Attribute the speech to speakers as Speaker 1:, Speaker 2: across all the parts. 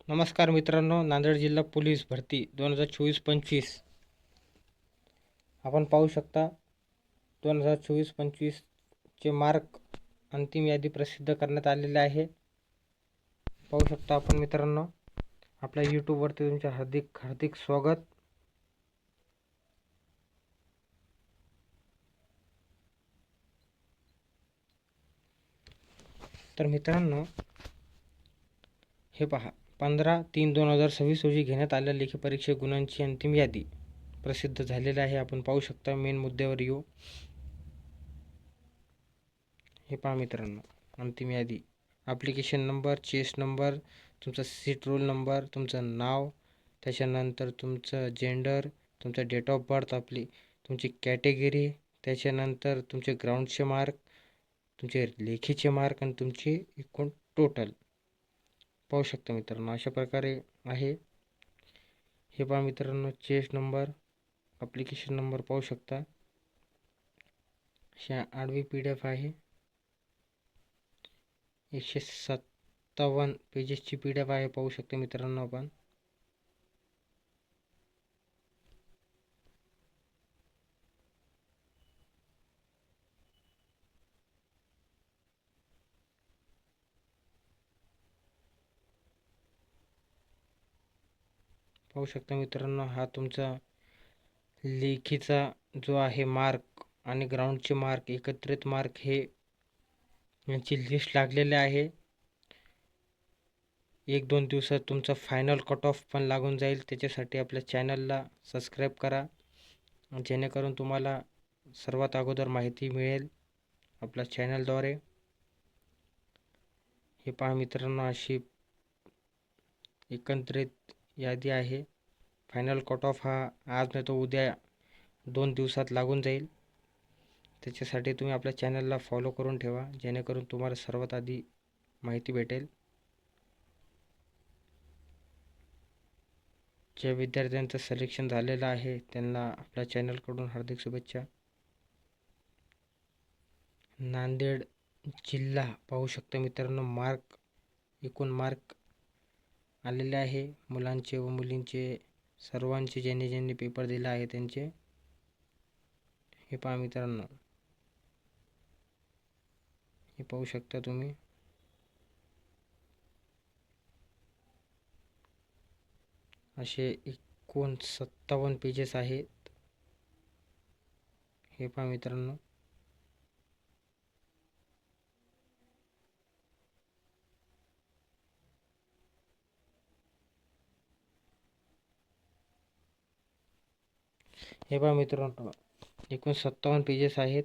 Speaker 1: नमस्कार मित्रांनो, नांदेड जिल्हा पोलीस भरती 2024-25 आपण पाहू शकता. 2024-25 चे मार्क अंतिम यादी प्रसिद्ध करण्यात आलेले आहे. पाहू शकता आपण मित्रांनो. आपल्या यूट्यूबवरती तुमचे हार्दिक हार्दिक स्वागत. तर मित्रांनो, हे पहा, 15/3/2026 रोजी घेण्यात आलेल्या लेखी परीक्षे गुणांची अंतिम यादी प्रसिद्ध झालेली आहे. आपण पाहू शकता. मेन मुद्द्यावर येऊ. हे पहा मित्रांनो, अंतिम यादी. ॲप्लिकेशन नंबर, चेस्ट नंबर, तुमचा सीट रोल नंबर, तुमचं नाव, त्याच्यानंतर तुमचं जेंडर, तुमचा डेट ऑफ बर्थ, तुमची कॅटेगरी, त्याच्यानंतर तुमचे ग्राउंडचे मार्क, तुमचे लेखीचे मार्क आणि तुमचे एकूण टोटल पाहू शकता मित्रांनो. अशा प्रकारे आहे. हे पहा मित्रांनो, चेस्ट नंबर, ॲप्लिकेशन नंबर पाहू शकता. अशा आडवी PDF आहे. 157 पेजेसची PDF आहे. पाहू शकता मित्रांनो आपण. पाहू शकता मित्रांनो, हा तुमचा लेखीचा जो आहे मार्क आणि ग्राउंडचे मार्क, एकत्रित मार्क हे यांची लिस्ट लागलेली आहे. 1-2 दिवसात तुमचा फायनल कट ऑफ पण लागून जाईल. त्याच्यासाठी आपल्या चॅनलला सबस्क्राईब करा, जेणेकरून तुम्हाला सर्वात अगोदर माहिती मिळेल आपल्या चॅनलद्वारे. हे पहा मित्रांनो, अशी एकत्रित यादी आहे. फायनल कट ऑफ हा आज नाही तर उद्या 2 दिवसात लागून जाईल. त्याच्यासाठी तुम्ही आपल्या चॅनलला फॉलो करून ठेवा, जेणेकरून तुम्हाला सर्वात आधी माहिती भेटेल. ज्या विद्यार्थ्यांचं सिलेक्शन झालेलं आहे त्यांना आपल्या चॅनलकडून हार्दिक शुभेच्छा. नांदेड जिल्हा पाहू शकता मित्रांनो, एकूण मार्क आलेले आहे मुलांचे व मुलींचे, सर्वांचे ज्यांनी ज्यांनी पेपर दिला आहे त्यांचे. हे पहा मित्रांनो, हे पाहू शकता तुम्ही. असे एकूण 57 पेजेस आहेत. हे पहा मित्रांनो. हे पहा मित्रांनो, एकूण 57 पेजेस आहेत.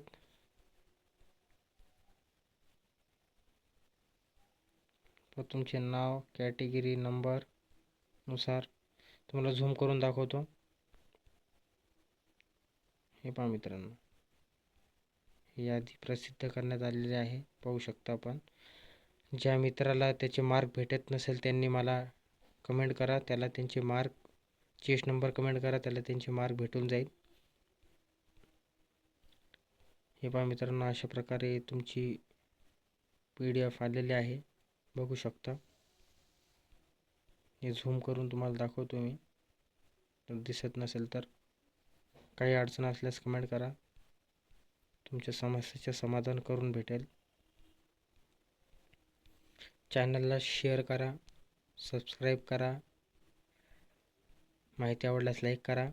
Speaker 1: तुमचे नाव, कॅटेगरी, नंबर नुसार तुम्हाला झूम करून दाखवतो. हे पहा मित्रांनो, ही यादी प्रसिद्ध करण्यात आलेली आहे. पाहू शकता आपण. ज्या मित्राला त्याचे मार्क भेटत नसेल त्यांनी मला कमेंट करा, त्याला त्यांचे मार्क, चेस्ट नंबर कमेंट करा, त्याला त्यांचे मार्क भेटून जाईल. हे पहा मित्रांनो, अशा प्रकारे तुमची PDF आलेली आहे. बघू शकता. हे झूम करून तुम्हाला दाखवतो मी. दिसत नसेल तर काही अडचण असल्यास कमेंट करा, तुमच्या समस्येचे समाधान करून भेटेल. चॅनलला शेअर करा, सबस्क्राईब करा, माहिती आवडल्यास लाईक करा.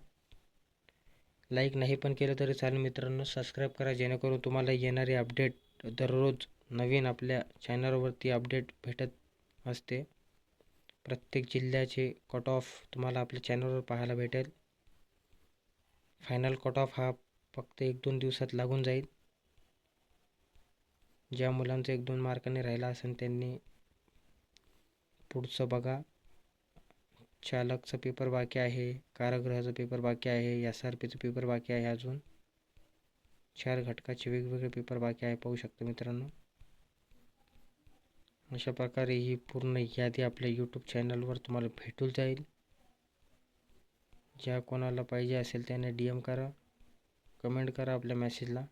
Speaker 1: लाईक नाही पण केलं तरी चालेल मित्रांनो, सबस्क्राईब करा, जेणेकरून तुम्हाला येणारे अपडेट दररोज नवीन आपल्या चॅनलवरती अपडेट भेटत असते. प्रत्येक जिल्ह्याचे कट ऑफ तुम्हाला आपल्या चॅनलवर पाहायला भेटेल. फायनल कट ऑफ हा फक्त 1-2 दिवसात लागून जाईल. ज्या मुलांचं 1-2 मार्काने राहिला असेल त्यांनी पुढचं बघा. चालकचा पेपर बाकी आहे, कारागृहाचा पेपर बाकी आहे, SRPचा पेपर बाकी आहे. अजून 4 घटकाचे वेगवेगळे पेपर बाकी आहे. पाहू शकता मित्रांनो. अशा प्रकारे ही पूर्ण यादी आपल्या यूट्यूब चॅनलवर तुम्हाला भेटून जाईल. ज्या कोणाला पाहिजे असेल त्याने DM करा, कमेंट करा आपल्या मेसेजला.